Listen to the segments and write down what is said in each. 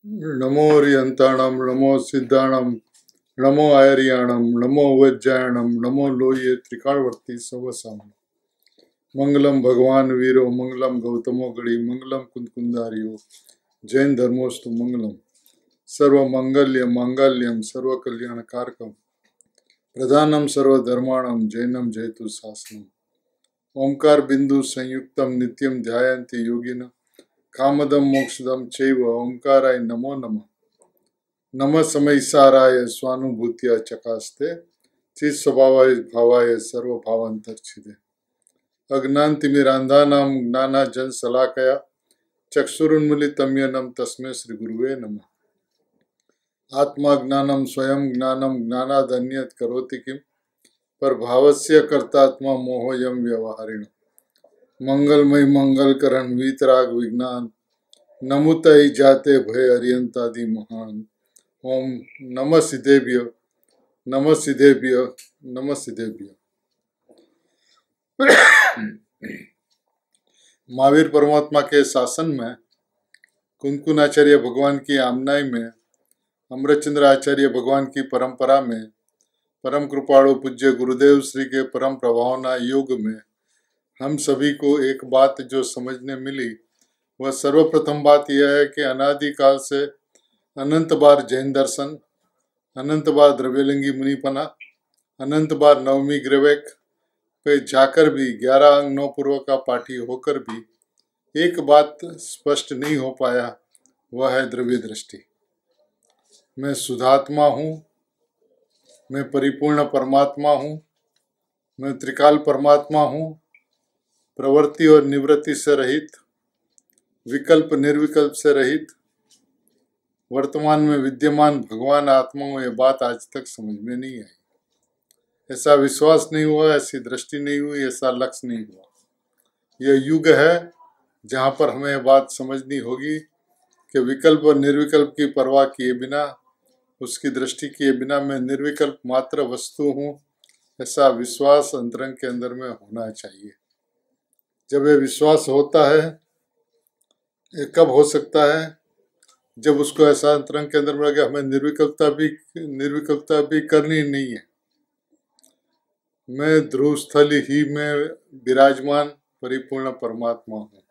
नमो रियंताणम नमो सिद्धाणम नमो आयरियाणम नमो वज्जायणम नमो लोये त्रिकालवर्ती सवसाम मंगलम भगवान वीरो मंगलम गौतमो गणी मंगलम कुंदकुंदारियो जैन धर्मोस्तु मंगलम सर्व मंगल्य मांगल्यम सर्व कल्याण कारकम प्रधानम सर्वधर्माणम जैनम जयतु शासनम ओंकार बिंदु संयुक्तम नित्यम ध्यायन्ति योगिना कामदम मोक्षदम चैव ओंकाराय नमो नमः नमः समयसाराय स्वानुभूत्या चकास्ते चित स्वभावाय भावाय सर्व भावांतर्छिदे अज्ञानतिमिरांधानां ज्ञानाजन शलाकया चक्षुरुन्मीलितं येन तस्मै श्री गुरुवे नमः आत्मा ज्ञानम स्वयं ज्ञानम ज्ञानादन्यत् करोति किम पर भावस्य कर्तात्मा मोहयम व्यवहारिण मंगलमय मंगलकरण वीतराग विज्ञान नमुतई जाते भय अरियंतादि महान ओम नमः सिद्धेभ्य नमः सिद्धेभ्य नमः सिद्धेभ्य। महावीर परमात्मा के शासन में कुंदकुनाचार्य भगवान की आमनाई में अमृतचंद्र आचार्य भगवान की परंपरा में परम कृपाणु पूज्य गुरुदेव श्री के परम प्रभावना योग में हम सभी को एक बात जो समझने मिली वह सर्वप्रथम बात यह है कि अनादिकाल से अनंत बार जैन दर्शन, अनंत बार द्रव्यलिंगी मुनिपना, अनंत बार नवमी ग्रवेक पे जाकर भी 11 अंग 9 पूर्व का पाठी होकर भी एक बात स्पष्ट नहीं हो पाया, वह है द्रव्य दृष्टि। मैं शुद्धात्मा हूँ, मैं परिपूर्ण परमात्मा हूँ, मैं त्रिकाल परमात्मा हूँ, प्रवृत्ति और निवृत्ति से रहित, विकल्प निर्विकल्प से रहित, वर्तमान में विद्यमान भगवान आत्मा हूँ। यह बात आज तक समझ में नहीं आई, ऐसा विश्वास नहीं हुआ, ऐसी दृष्टि नहीं हुई, ऐसा लक्ष्य नहीं हुआ। यह युग है जहाँ पर हमें यह बात समझनी होगी कि विकल्प और निर्विकल्प की परवाह किए बिना, उसकी दृष्टि किए बिना मैं निर्विकल्प मात्र वस्तु हूँ, ऐसा विश्वास अंतरंग के अंदर में होना चाहिए। जब यह विश्वास होता है, ये कब हो सकता है? जब उसको ऐसा अंतरंग के अंदर में लगे हमें निर्विकल्पता भी करनी नहीं है। मैं ध्रुव स्थल ही में विराजमान परिपूर्ण परमात्मा हूँ।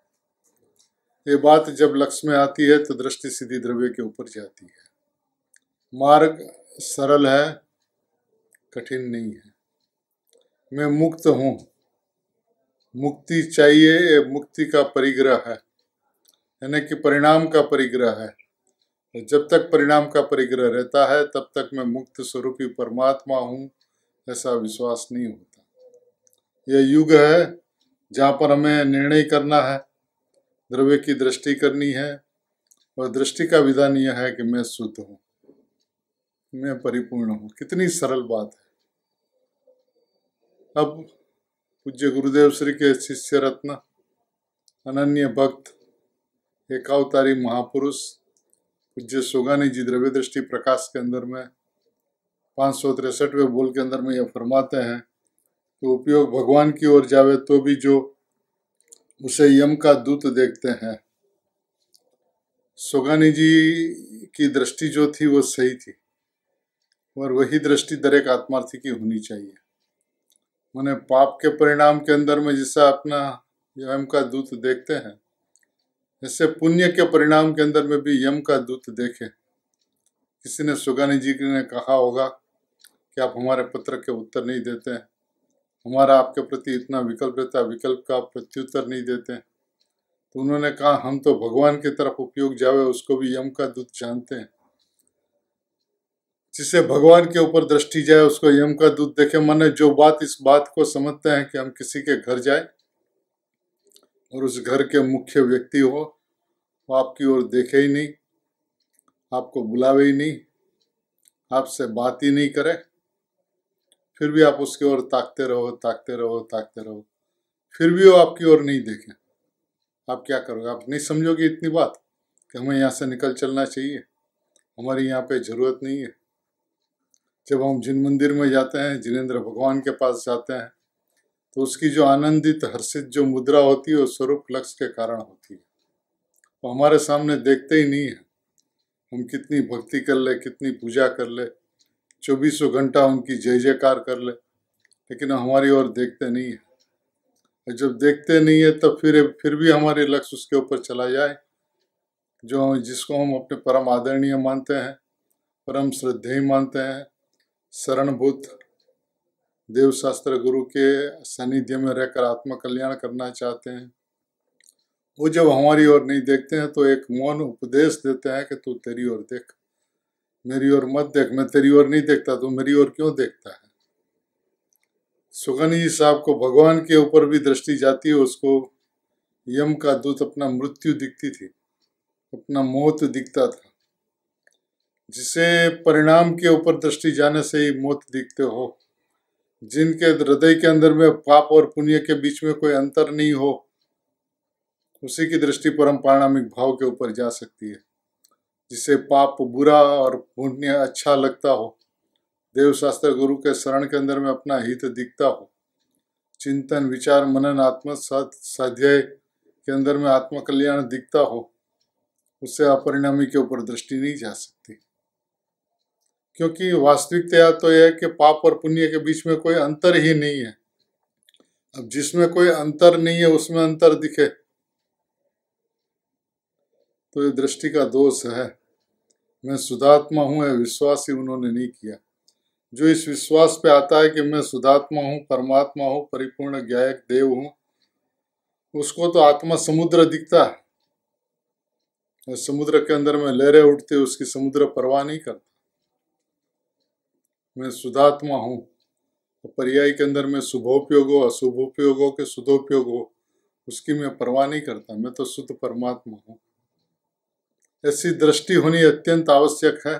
ये बात जब लक्ष्य में आती है तो दृष्टि सीधी द्रव्य के ऊपर जाती है। मार्ग सरल है, कठिन नहीं है। मैं मुक्त हूँ, मुक्ति चाहिए, ये मुक्ति का परिग्रह है, यानी कि परिणाम का परिग्रह है। जब तक परिणाम का परिग्रह रहता है तब तक मैं मुक्त स्वरूपी परमात्मा हूँ, ऐसा विश्वास नहीं होता। यह युग है जहाँ पर हमें निर्णय करना है, द्रव्य की दृष्टि करनी है, और दृष्टि का विधान यह है कि मैं शुद्ध हूँ, मैं परिपूर्ण हूँ। कितनी सरल बात है। अब पूज्य गुरुदेव श्री के शिष्य रत्न, अनन्य भक्त, एकावतारी महापुरुष पूज्य सोगानी जी द्रव्य दृष्टि प्रकाश के अंदर में 563वें बोल के अंदर में यह फरमाते हैं कि उपयोग भगवान की ओर जावे तो भी जो उसे यम का दूत देखते हैं। सोगानी जी की दृष्टि जो थी वो सही थी, और वही दृष्टि दरेक आत्मार्थी की होनी चाहिए। मैंने पाप के परिणाम के अंदर में जैसा अपना यम का दूत देखते हैं, ऐसे पुण्य के परिणाम के अंदर में भी यम का दूत देखे। किसी ने सोगानी जी ने कहा होगा कि आप हमारे पत्र के उत्तर नहीं देते हैं, हमारा आपके प्रति इतना विकल्प रहता है, विकल्प का प्रत्युत्तर नहीं देते हैं। तो उन्होंने कहा हम तो भगवान की तरफ उपयोग जावे उसको भी यम का दूत जानते हैं। जिसे भगवान के ऊपर दृष्टि जाए उसको यम का दूत देखे। माने जो बात इस बात को समझते हैं कि हम किसी के घर जाए और उस घर के मुख्य व्यक्ति हो, वो आपकी ओर देखे ही नहीं, आपको बुलावे ही नहीं, आपसे बात ही नहीं करे, फिर भी आप उसकी ओर ताकते रहो, फिर भी वो आपकी ओर नहीं देखे, आप क्या करोगे? आप नहीं समझोगे इतनी बात कि हमें यहाँ से निकल चलना चाहिए, हमारी यहाँ पे जरूरत नहीं है। जब हम जिन मंदिर में जाते हैं, जिनेंद्र भगवान के पास जाते हैं, तो उसकी जो आनंदित हर्षित जो मुद्रा होती है वो स्वरूप लक्ष्य के कारण होती है। वो हमारे सामने देखते ही नहीं है, हम कितनी भक्ति कर ले, कितनी पूजा कर ले, 24 घंटा उनकी जय जयकार कर ले, लेकिन हमारी ओर देखते नहीं है। और जब देखते नहीं है तब फिर भी हमारे लक्ष्य उसके ऊपर चला जाए, जिसको हम अपने परम आदरणीय मानते हैं, परम श्रद्धेय मानते हैं, शरणभूत देव शास्त्र गुरु के सानिध्य में रहकर आत्म कल्याण करना चाहते हैं। वो जब हमारी ओर नहीं देखते हैं तो एक मौन उपदेश देते हैं कि तू तेरी ओर देख, मेरी ओर मत देख। मैं तेरी ओर नहीं देखता, तू मेरी ओर क्यों देखता है? सुगनी जी साहब को भगवान के ऊपर भी दृष्टि जाती है, उसको यम का दूत अपना मृत्यु दिखती थी, अपना मौत दिखता था। जिसे परिणाम के ऊपर दृष्टि जाने से ही मौत दिखते हो, जिनके हृदय के अंदर में पाप और पुण्य के बीच में कोई अंतर नहीं हो, उसी की दृष्टि परम पारणामिक भाव के ऊपर जा सकती है। जिसे पाप बुरा और पुण्य अच्छा लगता हो, देव शास्त्र गुरु के शरण के अंदर में अपना हित दिखता हो, चिंतन विचार मनन आत्म साध्याय के अंदर में आत्म कल्याण दिखता हो, उससे अपरिणामी के ऊपर दृष्टि नहीं जा सकती। क्योंकि वास्तविकता तो यह है कि पाप और पुण्य के बीच में कोई अंतर ही नहीं है। अब जिसमें कोई अंतर नहीं है उसमें अंतर दिखे तो ये दृष्टि का दोष है। मैं शुद्धात्मा हूँ, यह विश्वास ही उन्होंने नहीं किया। जो इस विश्वास पे आता है कि मैं शुद्धात्मा हूँ, परमात्मा हूँ, परिपूर्ण ज्ञायक देव हूँ, उसको तो आत्मा समुद्र दिखता है, और समुद्र के अंदर में लहरें उठती, उसकी समुद्र परवाह नहीं करता। मैं शुद्धात्मा हूँ, पर्याय के अंदर में शुभोपयोग हो, अशुभोपयोग हो, के शुद्धोपयोग हो, उसकी मैं परवाह नहीं करता। मैं तो शुद्ध परमात्मा हूँ। ऐसी दृष्टि होनी अत्यंत आवश्यक है,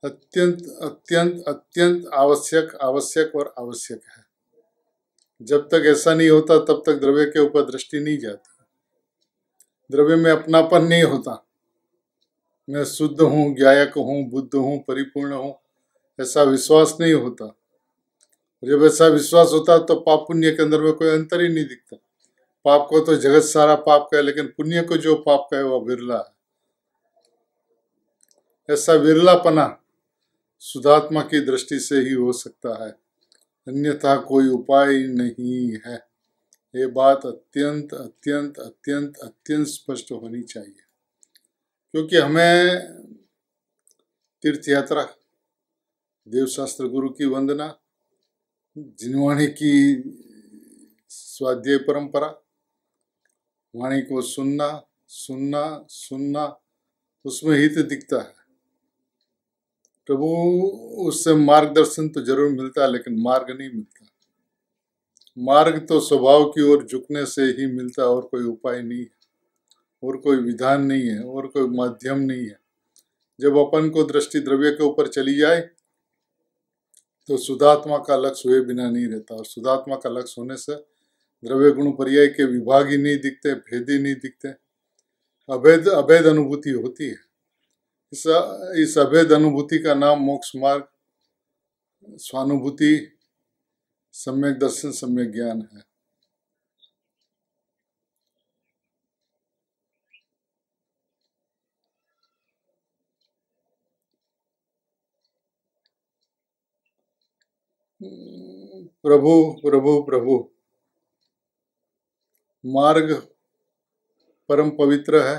अत्यंत अत्यंत अत्यंत आवश्यक और आवश्यक है। जब तक ऐसा नहीं होता तब तक द्रव्य के ऊपर दृष्टि नहीं जाती। द्रव्य में अपनापन नहीं होता। मैं शुद्ध हूँ, ज्ञायक हूँ, बुद्ध हूँ, परिपूर्ण हूँ, ऐसा विश्वास नहीं होता। जब ऐसा विश्वास होता तो पाप पुण्य के अंदर में कोई अंतर ही नहीं दिखता। पाप को तो जगत सारा पाप कहे, लेकिन पुण्य को जो पाप कहे वह बिरला है। ऐसा विरलापना शुद्धात्मा की दृष्टि से ही हो सकता है, अन्यथा कोई उपाय नहीं है। ये बात अत्यंत अत्यंत अत्यंत अत्यंत स्पष्ट होनी चाहिए। क्योंकि हमें तीर्थ यात्रा, देव शास्त्र गुरु की वंदना, जिनवाणी की स्वाध्याय परंपरा, वाणी को सुनना सुनना सुनना, उसमें हित दिखता है। प्रभु उससे मार्गदर्शन तो जरूर मिलता है, लेकिन मार्ग नहीं मिलता। मार्ग तो स्वभाव की ओर झुकने से ही मिलता है, और कोई उपाय नहीं है, और कोई विधान नहीं है, और कोई माध्यम नहीं है। जब अपन को दृष्टि द्रव्य के ऊपर चली जाए तो शुद्धात्मा का लक्ष्य हुए बिना नहीं रहता। और शुद्धात्मा का लक्ष्य होने से द्रव्य गुण पर्याय के विभाग ही नहीं दिखते, भेद ही नहीं दिखते, अभेद अनुभूति होती है। इस अभेद अनुभूति का नाम मोक्ष मार्ग, स्वानुभूति, सम्यक दर्शन, सम्यक ज्ञान है। प्रभु प्रभु प्रभु मार्ग परम पवित्र है,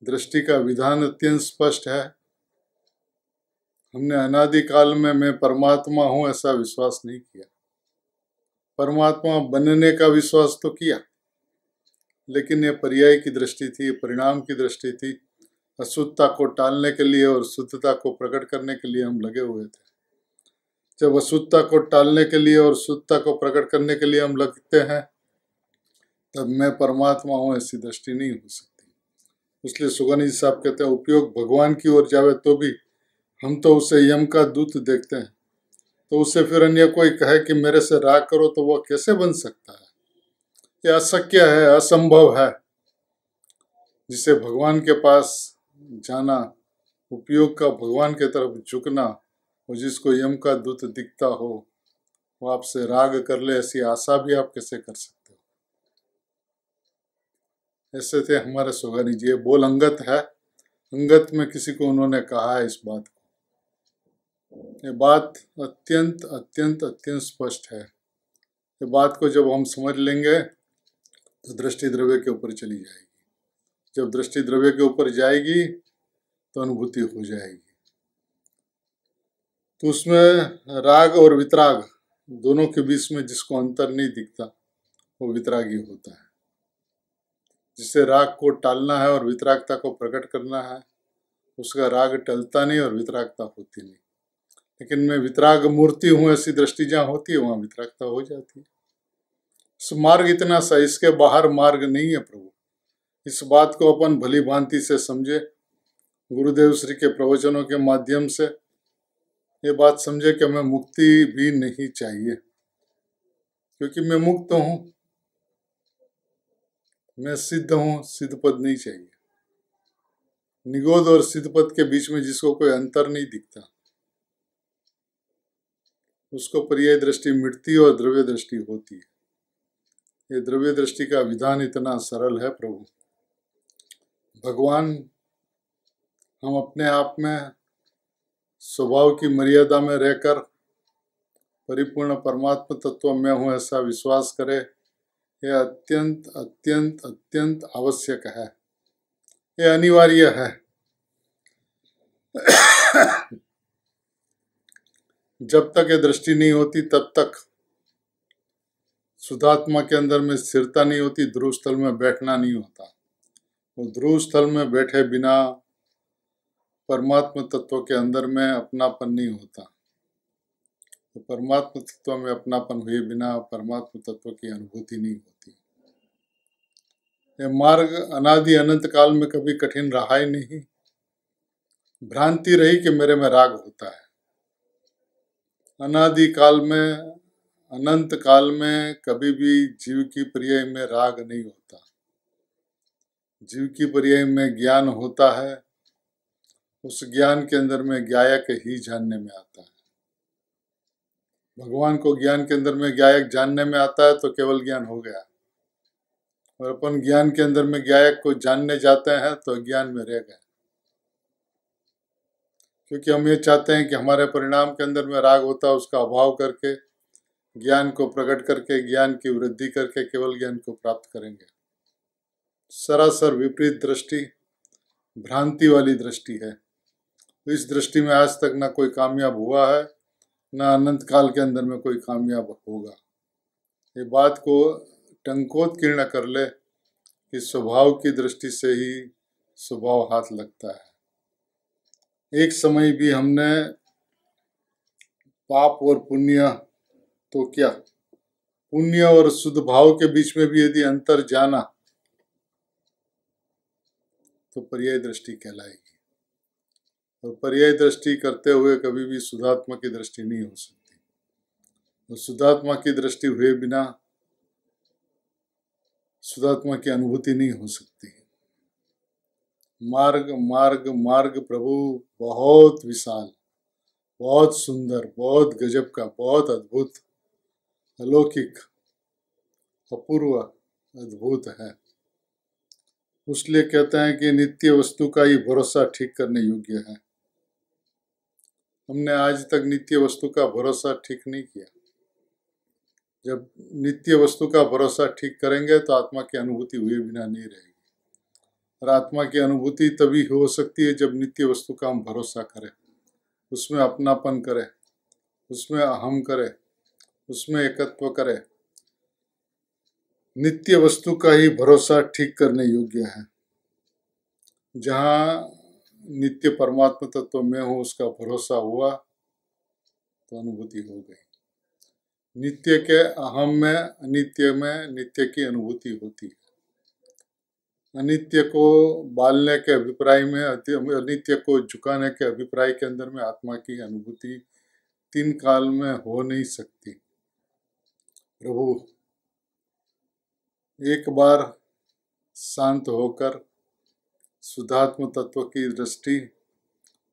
दृष्टि का विधान अत्यंत स्पष्ट है। हमने अनादिकाल में मैं परमात्मा हूं ऐसा विश्वास नहीं किया। परमात्मा बनने का विश्वास तो किया, लेकिन ये पर्याय की दृष्टि थी, परिणाम की दृष्टि थी। अशुद्धता को टालने के लिए और शुद्धता को प्रकट करने के लिए हम लगे हुए थे। जब अशुद्धता को टालने के लिए और शुद्धता को प्रकट करने के लिए हम लगते हैं, तब मैं परमात्मा हूँ ऐसी दृष्टि नहीं हो सकती। इसलिए सुगनी साहब कहते हैं, उपयोग भगवान की ओर जावे तो भी हम तो उसे यम का दूत देखते हैं। तो उससे फिर अन्य कोई कहे कि मेरे से राग करो, तो वह कैसे बन सकता है? यह अशक्य है, असंभव है। जिसे भगवान के पास जाना, उपयोग का भगवान के तरफ झुकना, और जिसको यम का दूत दिखता हो, वो आपसे राग कर ले, ऐसी आशा भी आप कैसे कर सकते हो? ऐसे थे हमारे सोगानी जी। ये बोल अंगत है, अंगत में किसी को उन्होंने कहा है इस बात को। ये बात अत्यंत अत्यंत अत्यंत स्पष्ट है। ये बात को जब हम समझ लेंगे तो दृष्टि द्रव्य के ऊपर चली जाएगी। जब दृष्टि द्रव्य के ऊपर जाएगी तो अनुभूति हो जाएगी। तो उसमें राग और वितराग दोनों के बीच में जिसको अंतर नहीं दिखता वो वितरागी होता है। जिसे राग को टालना है और वितरागता को प्रकट करना है, उसका राग टलता नहीं और वितरागता होती नहीं। लेकिन मैं वितराग मूर्ति हूँ, ऐसी दृष्टि जहाँ होती है वहाँ वितरागता हो जाती है। इस मार्ग इतना सा, इसके बाहर मार्ग नहीं है प्रभु। इस बात को अपन भली भांति से समझे, गुरुदेव श्री के प्रवचनों के माध्यम से ये बात समझे कि मैं मुक्ति भी नहीं चाहिए, क्योंकि मैं मुक्त हूँ, मैं सिद्ध हूँ, सिद्ध पद नहीं चाहिए। निगोद और सिद्ध पद के बीच में जिसको कोई अंतर नहीं दिखता, उसको पर्याय दृष्टि मिटती और द्रव्य दृष्टि होती है। ये द्रव्य दृष्टि का विधान इतना सरल है प्रभु। भगवान हम अपने आप में स्वभाव की मर्यादा में रहकर परिपूर्ण परमात्मा तत्व में हूँ ऐसा विश्वास करे, यह अत्यंत अत्यंत अत्यंत आवश्यक है, यह अनिवार्य है। जब तक ये दृष्टि नहीं होती तब तक शुद्धात्मा के अंदर में स्थिरता नहीं होती, ध्रुव स्थल में बैठना नहीं होता। वो ध्रुव स्थल में बैठे बिना परमात्मा तत्व के अंदर में अपनापन नहीं होता। तो परमात्मा तत्व में अपनापन हुए बिना परमात्मा तत्व की अनुभूति नहीं होती। ये मार्ग अनादि अनंत काल में कभी कठिन रहा ही नहीं। भ्रांति रही कि मेरे में राग होता है। अनादि काल में, अनंत काल में कभी भी जीव की पर्याय में राग नहीं होता। जीव की पर्याय में ज्ञान होता है। उस ज्ञान के अंदर में ज्ञायक ही जानने में आता है। भगवान को ज्ञान के अंदर में ज्ञायक जानने में आता है तो केवल ज्ञान हो गया। और अपन ज्ञान के अंदर में ज्ञायक को जानने जाते हैं तो ज्ञान में रह गए, क्योंकि हम ये चाहते हैं कि हमारे परिणाम के अंदर में राग होता है, उसका अभाव करके ज्ञान को प्रकट करके ज्ञान की वृद्धि करके केवल ज्ञान को प्राप्त करेंगे। सरासर विपरीत दृष्टि, भ्रांति वाली दृष्टि है। इस दृष्टि में आज तक ना कोई कामयाब हुआ है, ना अनंत काल के अंदर में कोई कामयाब होगा। ये बात को टंकोत्कीर्ण कर ले कि स्वभाव की दृष्टि से ही स्वभाव हाथ लगता है। एक समय भी हमने पाप और पुण्य, तो क्या पुण्य और शुद्ध भाव के बीच में भी यदि अंतर जाना तो पर्याय दृष्टि कहलाएगी। और पर्याय दृष्टि करते हुए कभी भी शुद्धात्मा की दृष्टि नहीं हो सकती। और शुद्धात्मा की दृष्टि हुए बिना शुद्धात्मा की अनुभूति नहीं हो सकती। मार्ग मार्ग मार्ग प्रभु बहुत विशाल, बहुत सुंदर, बहुत गजब का, बहुत अद्भुत, अलौकिक, अपूर्व, अद्भुत है। उसलिए कहते हैं कि नित्य वस्तु का ही भरोसा ठीक करने योग्य है। हमने आज तक नित्य वस्तु का भरोसा ठीक नहीं किया। जब नित्य वस्तु का भरोसा ठीक करेंगे तो आत्मा की अनुभूति हुए बिना नहीं रहेगी। और आत्मा की अनुभूति तभी हो सकती है जब नित्य वस्तु का हम भरोसा करें, उसमें अपनापन करें, उसमें अहम करें, उसमें एकत्व करें। नित्य वस्तु का ही भरोसा ठीक करने योग्य है। जहाँ नित्य परमात्मा तत्व में हो उसका भरोसा हुआ तो अनुभूति हो गई। नित्य के अहम में, अनित्य में नित्य की अनुभूति होती है। अनित्य को बालने के अभिप्राय में, अनित्य को झुकाने के अभिप्राय के अंदर में आत्मा की अनुभूति तीन काल में हो नहीं सकती। प्रभु एक बार शांत होकर शुद्धात्म तत्व की दृष्टि,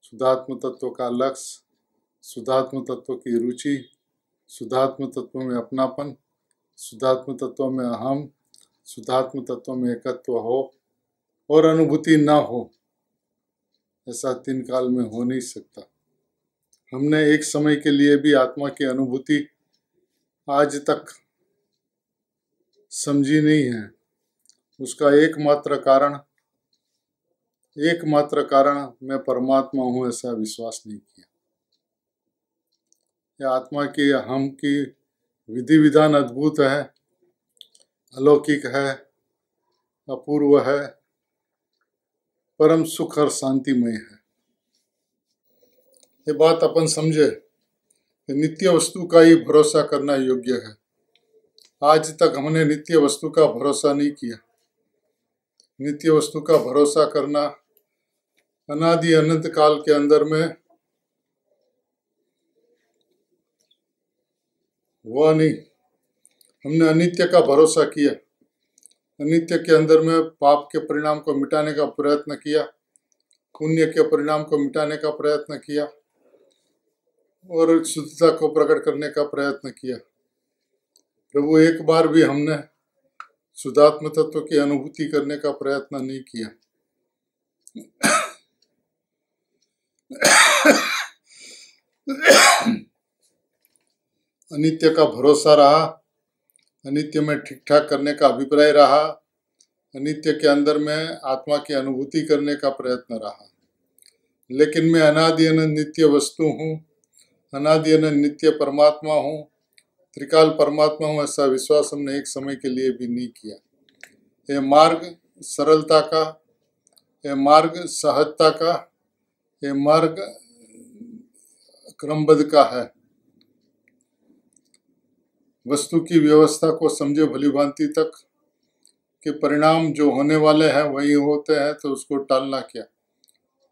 शुद्धात्म तत्व का लक्ष्य, शुद्धात्म तत्व की रुचि, शुद्धात्म तत्व में अपनापन, शुद्धात्म तत्व में अहम, शुद्धात्म तत्व में एकत्व हो और अनुभूति ना हो, ऐसा 3 काल में हो नहीं सकता। हमने एक समय के लिए भी आत्मा की अनुभूति आज तक समझी नहीं है। उसका एकमात्र कारण मैं परमात्मा हूँ ऐसा विश्वास नहीं किया। यह आत्मा की हम की विधि विधान अद्भुत है, अलौकिक है, अपूर्व है, परम सुख और शांतिमय है। ये बात अपन समझे कि नित्य वस्तु का ही भरोसा करना योग्य है। आज तक हमने नित्य वस्तु का भरोसा नहीं किया। नित्य वस्तु का भरोसा करना अनादि अनंत काल के अंदर में हुआ नहीं। हमने अनित्य का भरोसा किया। अनित्य के अंदर में पाप के परिणाम को मिटाने का प्रयत्न किया, पुण्य के परिणाम को मिटाने का प्रयत्न किया और शुद्धता को प्रकट करने का प्रयत्न किया। प्रभु, एक बार भी हमने शुद्धात्म तत्व की अनुभूति करने का प्रयत्न नहीं किया। अनित्य का भरोसा रहा, अनित्य में ठीक ठाक करने का अभिप्राय रहा, अनित्य के अंदर में आत्मा की अनुभूति करने का प्रयत्न रहा। लेकिन मैं अनादि अनंत नित्य वस्तु हूँ, अनादि अनंत नित्य परमात्मा हूँ, त्रिकाल परमात्मा हूँ, ऐसा विश्वास हमने एक समय के लिए भी नहीं किया। यह मार्ग सरलता का, यह मार्ग सहजता का, यह मार्ग क्रमबद्ध का है। वस्तु की व्यवस्था को समझे भली भांति तक के परिणाम जो होने वाले हैं वही होते हैं, तो उसको टालना क्या।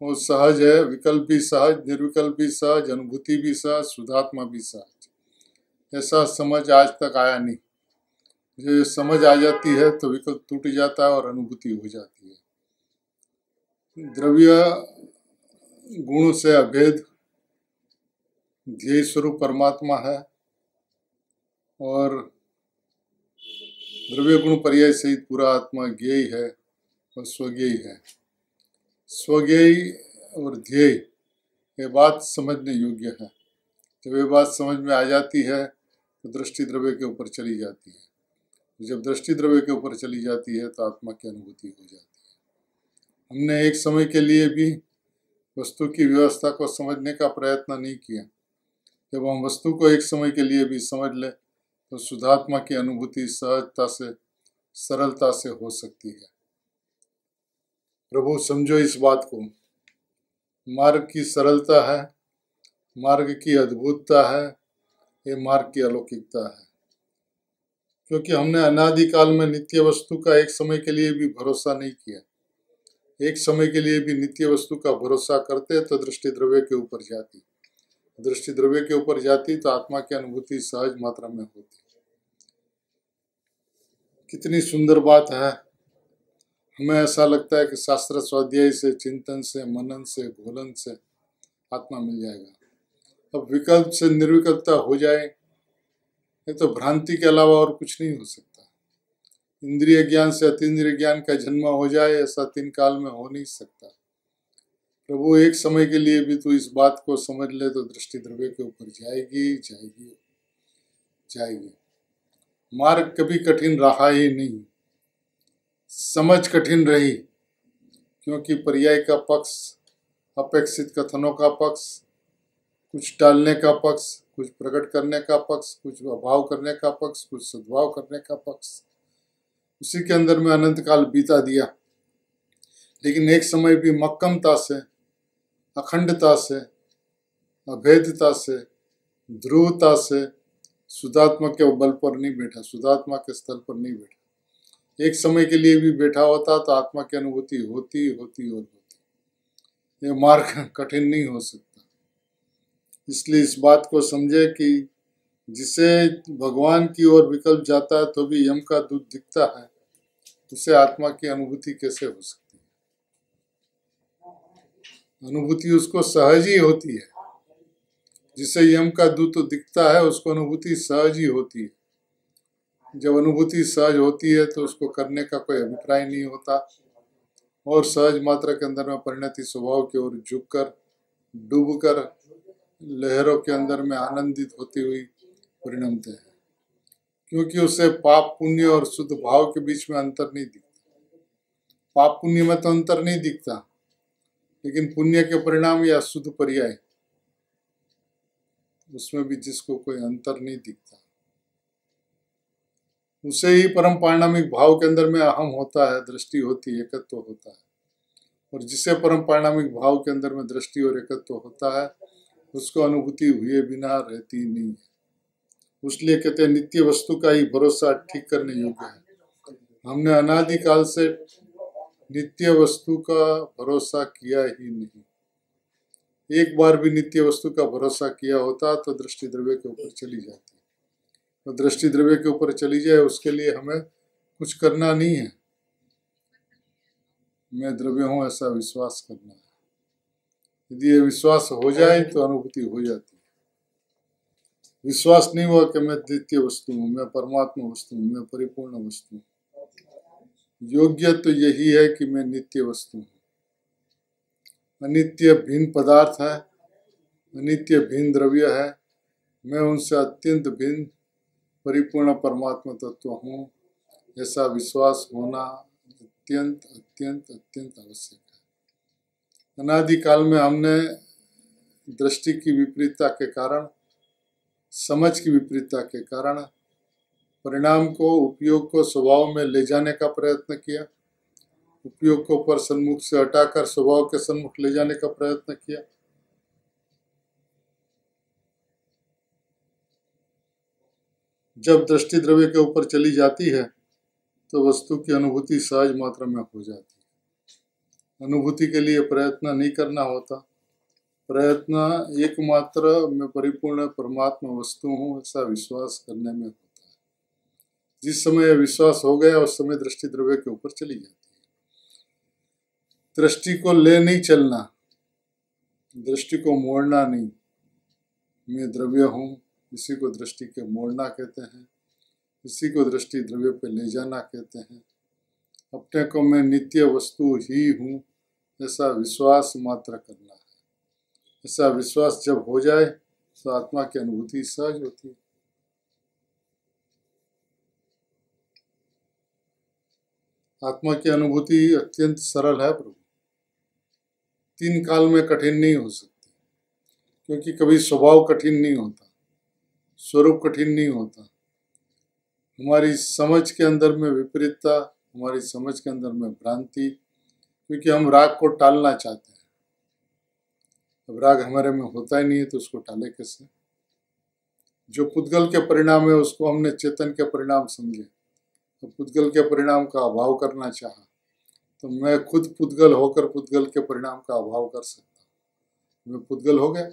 वो सहज है, विकल्प भी सहज, निर्विकल्प भी सहज, अनुभूति भी सहज, शुद्धात्मा भी सहज। ऐसा समझ आज तक आया नहीं। जो समझ आ जाती है तो विकल्प टूट जाता है और अनुभूति हो जाती है। द्रव्य गुण से अभेद ध्येय स्वरूप परमात्मा है और द्रव्य गुण पर्याय सहित पूरा आत्मा ज्ञेय है और स्वज्ञेय है। स्वज्ञेय और ध्येय ये बात समझने योग्य है। जब ये बात समझ में आ जाती है तो दृष्टि द्रव्य के ऊपर चली जाती है। जब दृष्टि द्रव्य के ऊपर चली जाती है तो आत्मा की अनुभूति हो जाती है। हमने एक समय के लिए भी वस्तु की व्यवस्था को समझने का प्रयत्न नहीं किया। जब हम वस्तु को एक समय के लिए भी समझ ले तो शुद्धात्मा की अनुभूति सहजता से, सरलता से हो सकती है। प्रभु, समझो इस बात को। मार्ग की सरलता है, मार्ग की अद्भुतता है, ये मार्ग की अलौकिकता है। क्योंकि हमने अनादिकाल में नित्य वस्तु का एक समय के लिए भी भरोसा नहीं किया। एक समय के लिए भी नित्य वस्तु का भरोसा करते तो दृष्टि द्रव्य के ऊपर जाती। दृष्टि द्रव्य के ऊपर जाती तो आत्मा की अनुभूति सहज मात्रा में होती। कितनी सुंदर बात है। हमें ऐसा लगता है कि शास्त्र स्वाध्याय से, चिंतन से, मनन से, घोलन से आत्मा मिल जाएगा। अब विकल्प से निर्विकल्पता हो जाए, ये तो भ्रांति के अलावा और कुछ नहीं हो सकता। इंद्रिय ज्ञान से अतीन्द्रिय ज्ञान का जन्म हो जाए, ऐसा 3 काल में हो नहीं सकता। प्रभु, एक समय के लिए भी तू इस बात को समझ ले तो दृष्टि द्रव्य के ऊपर जाएगी जाएगी जाएगी। मार्ग कभी कठिन रहा ही नहीं, समझ कठिन रही। क्योंकि पर्याय का पक्ष, अपेक्षित कथनों का पक्ष, कुछ टालने का पक्ष, कुछ प्रकट करने का पक्ष, कुछ अभाव करने का पक्ष, कुछ सद्भाव करने का पक्ष, उसी के अंदर में अनंत काल बीता दिया। लेकिन एक समय भी मक्कमता से, अखंडता से, अभेदता से, ध्रुवता से शुद्धात्मा के बल पर नहीं बैठा, शुद्धात्मा के स्थल पर नहीं बैठा। एक समय के लिए भी बैठा होता तो आत्मा की अनुभूति होती होती और होती। ये मार्ग कठिन नहीं हो सकता। इसलिए इस बात को समझे कि जिसे भगवान की ओर विकल्प जाता है तो भी यम का दूत दिखता है, उसे आत्मा की अनुभूति कैसे हो सकती है। अनुभूति उसको सहज ही होती है। जिसे यम का दूत दिखता है उसको अनुभूति सहज ही होती है। जब अनुभूति सहज होती है तो उसको करने का कोई अभिप्राय नहीं होता और सहज मात्रा के अंदर में परिणति स्वभाव की ओर झुककर डूबकर लहरों के अंदर में आनंदित होती हुई परिणमते हैं, क्योंकि उसे पाप पुण्य और शुद्ध भाव के बीच में अंतर नहीं दिखता। पाप पुण्य में तो अंतर नहीं दिखता, लेकिन पुण्य के परिणाम या शुद्ध पर्याय उसमें भी जिसको कोई अंतर नहीं दिखता, उसे ही परम पारिणामिक भाव के अंदर में अहम होता है, दृष्टि होती है, एकत्व होता है। और जिसे परम पारिणामिक भाव के अंदर में दृष्टि और एकत्व होता है उसको अनुभूति हुए बिना रहती नहीं है। इसलिए कहते हैं नित्य वस्तु का ही भरोसा ठीक करने योग्य है। हमने अनादिकाल से नित्य वस्तु का भरोसा किया ही नहीं। एक बार भी नित्य वस्तु का भरोसा किया होता तो दृष्टि द्रव्य के ऊपर चली जाती। तो दृष्टि द्रव्य के ऊपर चली जाए उसके लिए हमें कुछ करना नहीं है, मैं द्रव्य हूं ऐसा विश्वास करना है। यदि ये विश्वास हो जाए तो अनुभूति हो जाती है। विश्वास नहीं हुआ कि मैं नित्य वस्तु हूँ, मैं परमात्मा वस्तु हूँ, मैं परिपूर्ण वस्तु हूँ। योग्य तो यही है कि मैं नित्य वस्तु हूँ। अनित्य भिन्न पदार्थ है, अनित्य भिन्न द्रव्य है, मैं उनसे अत्यंत भिन्न परिपूर्ण परमात्मा तत्व हूँ, ऐसा विश्वास होना अत्यंत अत्यंत अत्यंत आवश्यक है। अनादिकाल में हमने दृष्टि की विपरीतता के कारण, समझ की विपरीतता के कारण परिणाम को, उपयोग को स्वभाव में ले जाने का प्रयत्न किया, उपयोग को पर सन्मुख से हटाकर स्वभाव के सन्मुख ले जाने का प्रयत्न किया। जब दृष्टि द्रव्य के ऊपर चली जाती है तो वस्तु की अनुभूति सहज मात्रा में हो जाती है। अनुभूति के लिए प्रयत्न नहीं करना होता, प्रयत्न एकमात्र मैं परिपूर्ण परमात्मा वस्तु हूँ ऐसा विश्वास करने में होता है। जिस समय विश्वास हो गया उस समय दृष्टि द्रव्य के ऊपर चली जाती है। दृष्टि को ले नहीं चलना, दृष्टि को मोड़ना नहीं। मैं द्रव्य हूँ, इसी को दृष्टि के मोड़ना कहते हैं, इसी को दृष्टि द्रव्य पे ले जाना कहते हैं। अपने को मैं नित्य वस्तु ही हूँ ऐसा विश्वास मात्र करना है। ऐसा विश्वास जब हो जाए तो आत्मा की अनुभूति सहज होती है। आत्मा की अनुभूति अत्यंत सरल है प्रभु, 3 काल में कठिन नहीं हो सकती, क्योंकि कभी स्वभाव कठिन नहीं होता, स्वरूप कठिन नहीं होता। हमारी समझ के अंदर में विपरीतता, हमारी समझ के अंदर में भ्रांति, क्योंकि हम राग को टालना चाहते हैं। अब राग हमारे में होता ही नहीं है तो उसको टाले कैसे? जो पुद्गल के परिणाम है उसको हमने चेतन के परिणाम समझे, तो पुद्गल के परिणाम का अभाव करना चाहा तो मैं खुद पुद्गल होकर पुद्गल के परिणाम का अभाव कर सकता हूँ। मैं पुद्गल हो गया।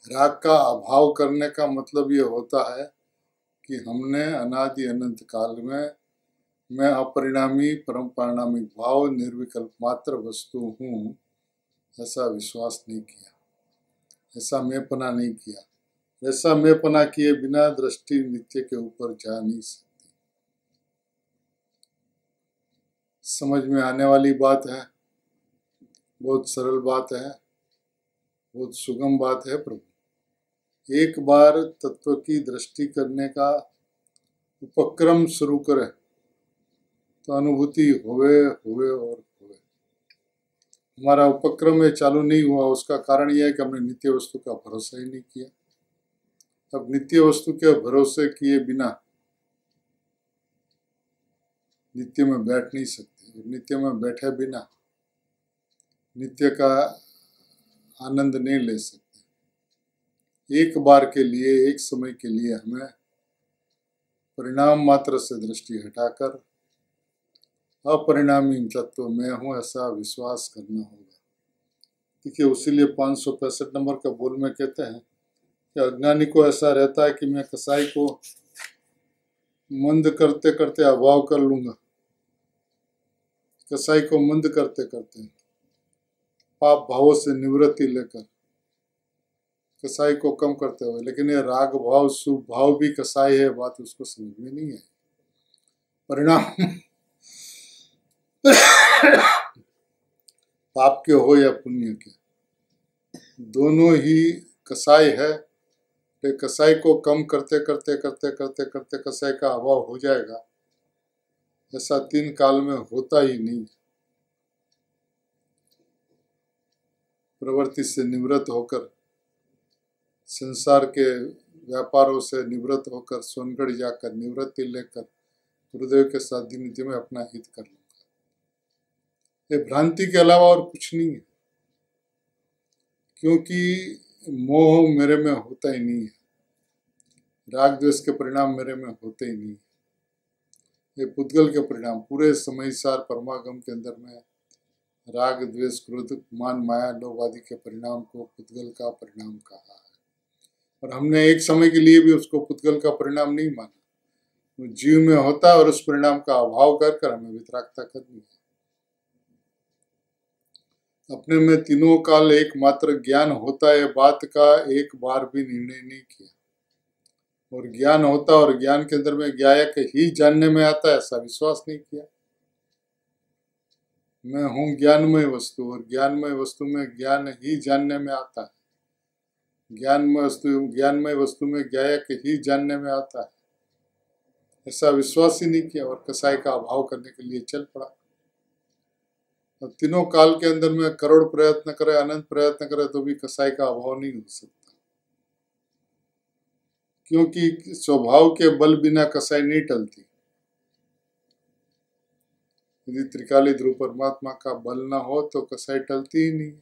राग का अभाव करने का मतलब ये होता है कि हमने अनादि अनंत काल में मैं अपरिणामी परम पारिणामिक भाव निर्विकल्प मात्र वस्तु हूँ ऐसा विश्वास नहीं किया, ऐसा मैंपना नहीं किया। ऐसा मैंपना किए बिना दृष्टि नित्य के ऊपर जा नहीं सकती। समझ में आने वाली बात है, बहुत सरल बात है, बहुत सुगम बात है प्रभु। एक बार तत्व की दृष्टि करने का उपक्रम शुरू करें तो अनुभूति होवे होवे और होवे। हमारा उपक्रम ये चालू नहीं हुआ, उसका कारण यह है कि हमने नित्य वस्तु का भरोसा ही नहीं किया। अब नित्य वस्तु के भरोसे किए बिना नित्य में बैठ नहीं सकते। नित्य में बैठे बिना नित्य का आनंद नहीं ले सकते। एक बार के लिए, एक समय के लिए हमें परिणाम मात्र से दृष्टि हटाकर अपरिणामी तत्व में हूँ ऐसा विश्वास करना होगा। देखिए, उसीलिए 565 नंबर का बोल में कहते हैं कि अज्ञानी को ऐसा रहता है कि मैं कसाई को मंद करते करते अभाव कर लूंगा। कसाई को मंद करते करते पाप भावों से निवृत्ति लेकर कसाई को कम करते हुए, लेकिन ये राग भाव शुभ भाव भी कसाई है, बात उसको समझ में नहीं है। परिणाम पाप के हो या पुण्य के, दोनों ही कसाई है। तो कसाई को कम करते करते करते करते करते कसाई का अभाव हो जाएगा, ऐसा 3 काल में होता ही नहीं। प्रवृत्ति से निवृत्त होकर, संसार के व्यापारों से निवृत्त होकर, सोनगढ़ जाकर निवृत्ति लेकर गुरुदेव के साथ दिन में अपना हित कर लूंगा। ये भ्रांति के अलावा और कुछ नहीं है, क्योंकि मोह मेरे में होता ही नहीं है, राग द्वेष के परिणाम मेरे में होते ही नहीं है। ये पुद्गल के परिणाम, पूरे समयसार परमागम के अंदर में राग द्वेष क्रोध मान माया लोभ आदि के परिणाम को पुद्गल का परिणाम कहा है। और हमने एक समय के लिए भी उसको पुद्गल का परिणाम नहीं माना। वो जीव में होता है और उस परिणाम का अभाव कर हमें वितरागता करनी है। अपने में तीनों काल एकमात्र ज्ञान होता है, बात का एक बार भी निर्णय नहीं किया। और ज्ञान होता और ज्ञान के अंदर में ज्ञायक ही जानने में आता है, ऐसा विश्वास नहीं किया। मैं हूँ ज्ञानमय वस्तु, और ज्ञानमय वस्तु में ज्ञान ही जानने में आता है। ज्ञानमय वस्तु में ज्ञायक ही जानने में आता है, ऐसा विश्वास ही नहीं किया और कसाई का अभाव करने के लिए चल पड़ा। और तीनों काल के अंदर में करोड़ प्रयत्न करे, अनंत प्रयत्न करे, तो भी कसाई का अभाव नहीं हो सकता, क्योंकि स्वभाव के बल बिना कसाई नहीं टलती। यदि त्रिकाली ध्रुव परमात्मा का बल ना हो तो कसाई टलती ही नहीं।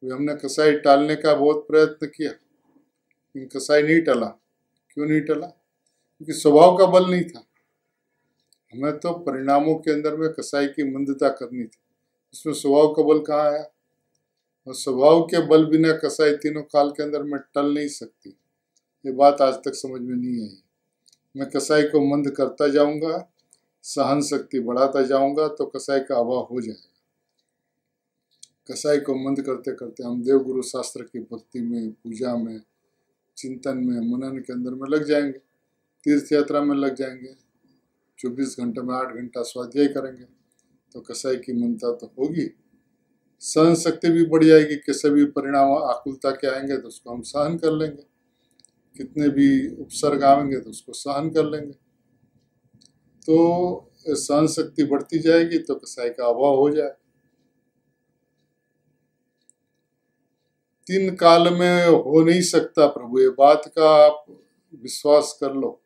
हमने कसाई टालने का बहुत प्रयत्न किया, लेकिन कसाई नहीं टला। क्यों नहीं टला? क्योंकि स्वभाव का बल नहीं था। हमें तो परिणामों के अंदर में कसाई की मंदता करनी थी, इसमें स्वभाव का बल कहाँ आया? और स्वभाव के बल बिना कसाई तीनों काल के अंदर में टल नहीं सकती। ये बात आज तक समझ में नहीं आई। मैं कसाई को मंद करता जाऊंगा, सहन शक्ति बढ़ाता जाऊंगा, तो कसाई का अभाव हो जाएगा। कसाई को मंद करते करते हम देव गुरु शास्त्र की भक्ति में, पूजा में, चिंतन में, मनन के अंदर में लग जाएंगे, तीर्थ यात्रा में लग जाएंगे, 24 घंटे में 8 घंटा स्वाध्याय करेंगे, तो कसाई की मनता तो होगी। सहन शक्ति भी बढ़ जाएगी, किसी भी परिणाम आकुलता के आएंगे तो उसको हम सहन कर लेंगे, कितने भी उपसर्ग आएंगे तो उसको सहन कर लेंगे। तो सहन शक्ति बढ़ती जाएगी तो कसाई का अभाव हो जाए। 3 काल में हो नहीं सकता प्रभु, ये बात का आप विश्वास कर लो।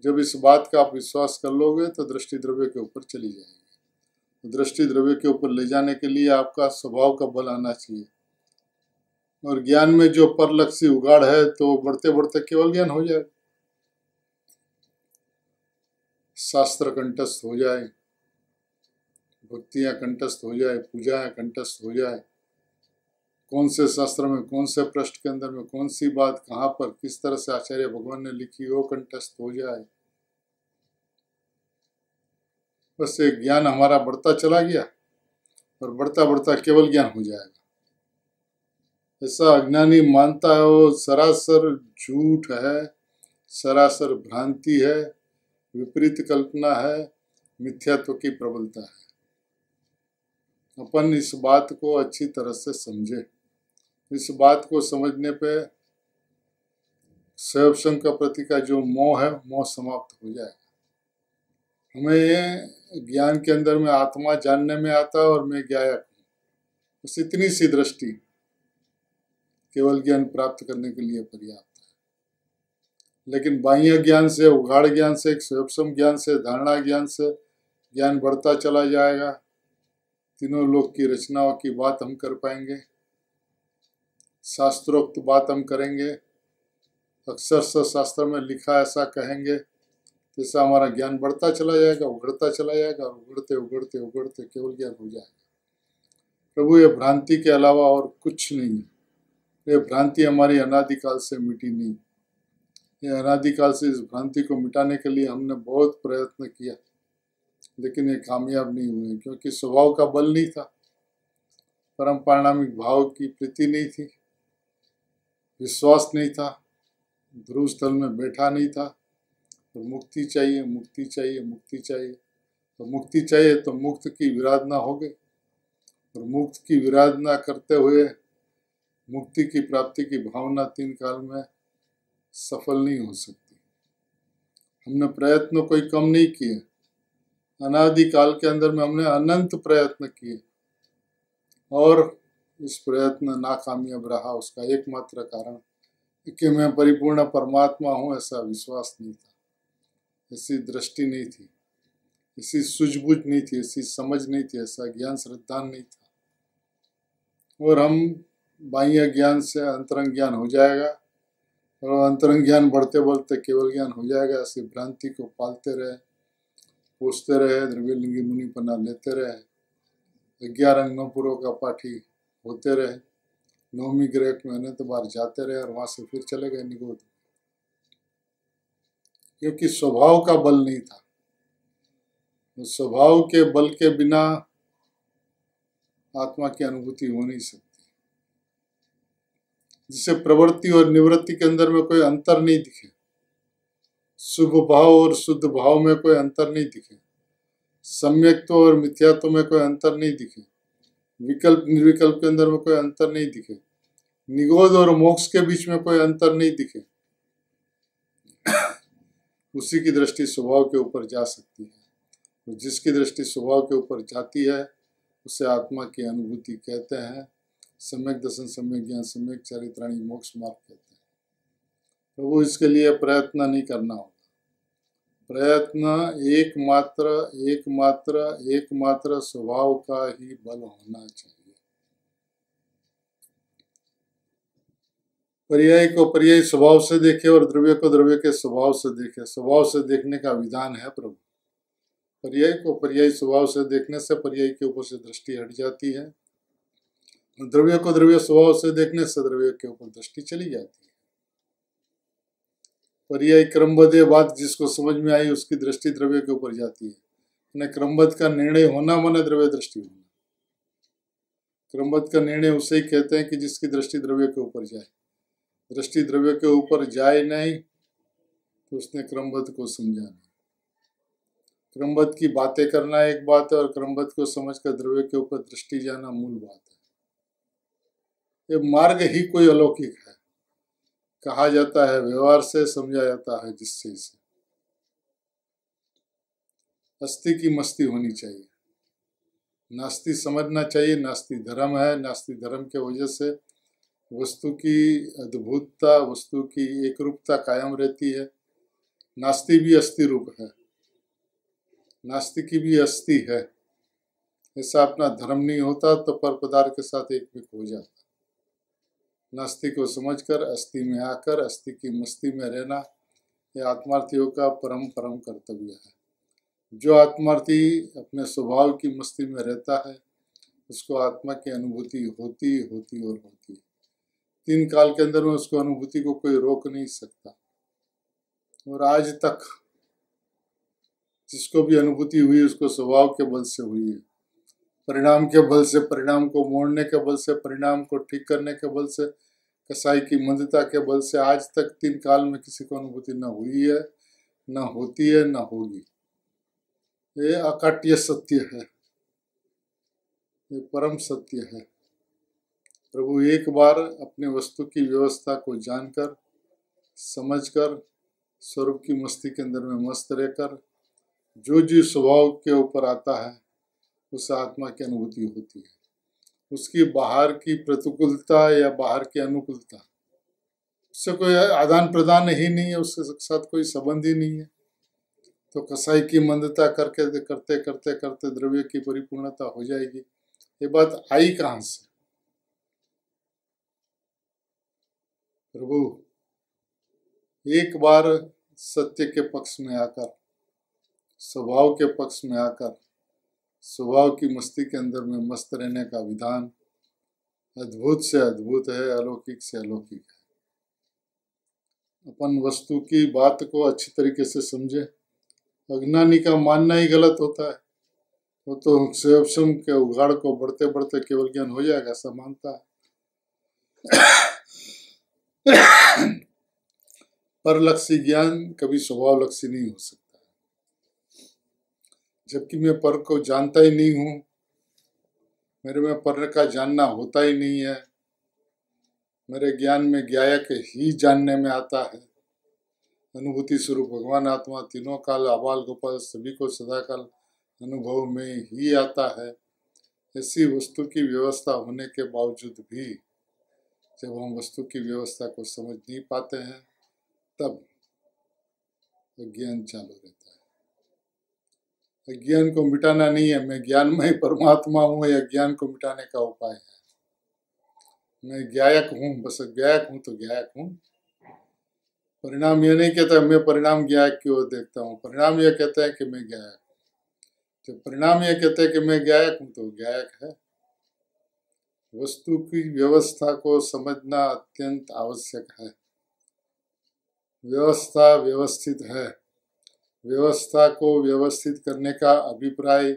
जब इस बात का आप विश्वास कर लोगे तो दृष्टि द्रव्य के ऊपर चली जाएगी। दृष्टि द्रव्य के ऊपर ले जाने के लिए आपका स्वभाव का बल आना चाहिए। और ज्ञान में जो परलक्षी उगाड़ है, तो बढ़ते बढ़ते केवल ज्ञान हो जाए, शास्त्र कंठस्थ हो जाए, भक्तियां कंठस्थ हो जाए, पूजाएं कंठस्थ हो जाए। कौन से शास्त्र में, कौन से पृष्ठ के अंदर में, कौन सी बात कहाँ पर किस तरह से आचार्य भगवान ने लिखी, वो कंठस्थ हो जाए। बस एक ज्ञान हमारा बढ़ता चला गया और बढ़ता बढ़ता केवल ज्ञान हो जाएगा। ऐसा अज्ञानी मानता है, वो सरासर झूठ है, सरासर भ्रांति है, विपरीत कल्पना है, मिथ्यात्व की प्रबलता है। अपन इस बात को अच्छी तरह से समझे। इस बात को समझने पे स्वयं का प्रति का जो मोह है, मोह समाप्त हो जाएगा। हमें ज्ञान के अंदर में आत्मा जानने में आता है और मैं ज्ञायक हूँ, बस इतनी सी दृष्टि केवल ज्ञान प्राप्त करने के लिए पर्याप्त है। लेकिन बाह्य ज्ञान से, उघाड़ ज्ञान से, स्वयं ज्ञान से, धारणा ज्ञान से ज्ञान बढ़ता चला जाएगा। तीनों लोक की रचनाओं की बात हम कर पाएंगे, शास्त्रोक्त बात हम करेंगे, अक्षरशः शास्त्र में लिखा ऐसा कहेंगे, जैसा हमारा ज्ञान बढ़ता चला जाएगा, उगड़ता चला जाएगा, और उगड़ते उगड़ते उगड़ते केवल ज्ञान हो जाएगा। प्रभु, ये भ्रांति के अलावा और कुछ नहीं है। ये भ्रांति हमारी अनादिकाल से मिटी नहीं। ये अनादिकाल से इस भ्रांति को मिटाने के लिए हमने बहुत प्रयत्न किया, लेकिन ये कामयाब नहीं हुए, क्योंकि स्वभाव का बल नहीं था, परम पारिणामिक भाव की प्रीति नहीं थी, विश्वास नहीं था, ध्रुव स्थल में बैठा नहीं था, और मुक्ति चाहिए, मुक्ति चाहिए, मुक्ति चाहिए। तो मुक्ति चाहिए तो मुक्त की विराधना हो गई, और मुक्त की विराधना करते हुए मुक्ति की प्राप्ति की भावना 3 काल में सफल नहीं हो सकती। हमने प्रयत्न कोई कम नहीं किए, अनादि काल के अंदर में हमने अनंत प्रयत्न किए, और इस प्रयत्न नाकामयाब रहा। उसका एकमात्र कारण कि मैं परिपूर्ण परमात्मा हूँ ऐसा विश्वास नहीं था, ऐसी दृष्टि नहीं थी, ऐसी सूझबूझ नहीं थी, ऐसी समझ नहीं थी, ऐसा ज्ञान श्रद्धान नहीं था। और हम बाह्य ज्ञान से अंतरंग ज्ञान हो जाएगा, और अंतरंग ज्ञान बढ़ते बढ़ते केवल ज्ञान हो जाएगा, ऐसी भ्रांति को पालते रहे, पूछते रहे, द्रव्यलिंगी मुनि पन्ना लेते रहे, 11 अंगपुरों का पाठी होते रहे, 9वीं ग्रह में अनंत बार जाते रहे, और वहां से फिर चले गए निगोद, क्योंकि स्वभाव का बल नहीं था। स्वभाव के बल के बिना आत्मा की अनुभूति हो नहीं सकती। जिसे प्रवृत्ति और निवृत्ति के अंदर में कोई अंतर नहीं दिखे, शुभ भाव और शुद्ध भाव में कोई अंतर नहीं दिखे, सम्यक्त्व और मिथ्यात्व में कोई अंतर नहीं दिखे, विकल्प निर्विकल्प के अंदर में कोई अंतर नहीं दिखे, निगोध और मोक्ष के बीच में कोई अंतर नहीं दिखे, उसी की दृष्टि स्वभाव के ऊपर जा सकती है। तो जिसकी दृष्टि स्वभाव के ऊपर जाती है उसे आत्मा की अनुभूति कहते हैं। सम्यक दर्शन, सम्यक ज्ञान, सम्यक चारित्राणी, मोक्ष मार्ग कहते हैं। प्रभु इसके लिए प्रयत्न नहीं करना होगा। प्रयत्न एकमात्र स्वभाव का ही बल होना चाहिए। पर्याय को पर्याय स्वभाव से देखे और द्रव्य को द्रव्य के स्वभाव से देखे। स्वभाव से देखने का विधान है प्रभु। पर्याय को पर्याय स्वभाव से देखने से पर्याय के ऊपर से दृष्टि हट जाती है, द्रव्य को द्रव्य स्वभाव से देखने से द्रव्य के ऊपर दृष्टि चली जाती है। पर्याय क्रमबद्ध बात जिसको समझ में आई उसकी दृष्टि द्रव्य के ऊपर जाती है। क्रमबद्ध का निर्णय होना माने द्रव्य दृष्टि होना। क्रमबद्ध का निर्णय उसे ही कहते हैं कि जिसकी दृष्टि द्रव्य के ऊपर जाए। दृष्टि द्रव्य के ऊपर जाए नहीं तो उसने क्रमबद्ध को समझा नहीं। क्रमबद्ध की बातें करना एक बात है, और क्रमबद्ध को समझकर द्रव्य के ऊपर दृष्टि जाना मूल बात है। ये मार्ग ही कोई अलौकिक है। कहा जाता है व्यवहार से, समझा जाता है जिससे से। अस्थि की मस्ती होनी चाहिए, नास्ति समझना चाहिए। नास्ति धर्म है, नास्ति धर्म के वजह से वस्तु की अद्भुतता, वस्तु की एक रूपता कायम रहती है। नास्ति भी अस्थि रूप है, नास्तिक की भी अस्थि है। ऐसा अपना धर्म नहीं होता तो पर पदार्थ के साथ एक मिक हो जाता। नास्ति को समझकर अस्थि में आकर अस्थि की मस्ती में रहना, यह आत्मार्थियों का परम कर्तव्य है। जो आत्मार्थी अपने स्वभाव की मस्ती में रहता है उसको आत्मा की अनुभूति होती और होती। 3 काल के अंदर में उसको अनुभूति को कोई रोक नहीं सकता। और आज तक जिसको भी अनुभूति हुई उसको स्वभाव के बल से हुई है। परिणाम के बल से, परिणाम को मोड़ने के बल से, परिणाम को ठीक करने के बल से, कसाई की मंदता के बल से आज तक 3 काल में किसी को अनुभूति न हुई है, न होती है, न होगी। ये अकाट्य सत्य है, ये परम सत्य है। प्रभु एक बार अपने वस्तु की व्यवस्था को जानकर, समझकर, स्वरूप की मस्ती के अंदर में मस्त रहकर जो स्वभाव के ऊपर आता है उस आत्मा की अनुभूति होती है। उसकी बाहर की प्रतिकूलता या बाहर की अनुकूलता, उससे कोई आदान प्रदान ही नहीं है, उसके साथ कोई संबंध ही नहीं है। तो कसाई की मंदता करके करते करते करते द्रव्य की परिपूर्णता हो जाएगी। ये बात आई कहाँ से? प्रभु एक बार सत्य के पक्ष में आकर, स्वभाव के पक्ष में आकर, स्वभाव की मस्ती के अंदर में मस्त रहने का विधान अद्भुत से अद्भुत है, अलौकिक से अलौकिक है। अपन वस्तु की बात को अच्छी तरीके से समझे। अज्ञानी का मानना ही गलत होता है। वो तो स्वयं के उघाड़ को बढ़ते बढ़ते केवल ज्ञान हो जाएगा ऐसा मानता है। परलक्षी ज्ञान कभी स्वभावलक्षी नहीं हो सकता, जबकि मैं पर को जानता ही नहीं हूँ, मेरे में पर का जानना होता ही नहीं है। मेरे ज्ञान में ज्ञायक ही जानने में आता है। अनुभूति स्वरूप भगवान आत्मा तीनों काल आबाल गोपाल सभी को सदाकाल अनुभव में ही आता है। ऐसी वस्तु की व्यवस्था होने के बावजूद भी जब हम वस्तु की व्यवस्था को समझ नहीं पाते हैं, तब अज्ञान चालू रहता है। अज्ञान को मिटाना नहीं है, मैं ज्ञानमय परमात्मा हूँ, यह अज्ञान को मिटाने का उपाय है। मैं ज्ञायक हूँ, बस ज्ञायक हूँ तो ज्ञायक हूँ। परिणाम यह नहीं कहता मैं परिणाम ज्ञायक की ओर देखता हूँ, परिणाम यह कहता है कि मैं ज्ञायक। जब परिणाम यह कहता है कि मैं ज्ञायक हूँ तो ज्ञायक है। वस्तु की व्यवस्था को समझना अत्यंत आवश्यक है। व्यवस्था व्यवस्थित है, व्यवस्था को व्यवस्थित करने का अभिप्राय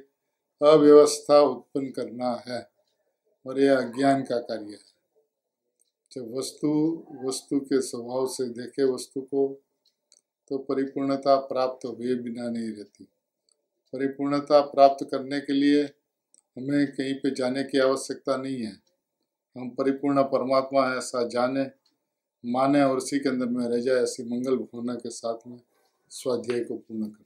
अव्यवस्था उत्पन्न करना है, और यह अज्ञान का कार्य है। जब वस्तु के स्वभाव से देखे वस्तु को, तो परिपूर्णता प्राप्त हुए बिना नहीं रहती। परिपूर्णता प्राप्त करने के लिए हमें कहीं पे जाने की आवश्यकता नहीं है। हम परिपूर्ण परमात्मा है ऐसा जाने, माने और उसी के अंदर में रह जाए। ऐसी मंगल भावना के साथ में स्वाध्याय को पूर्ण करें।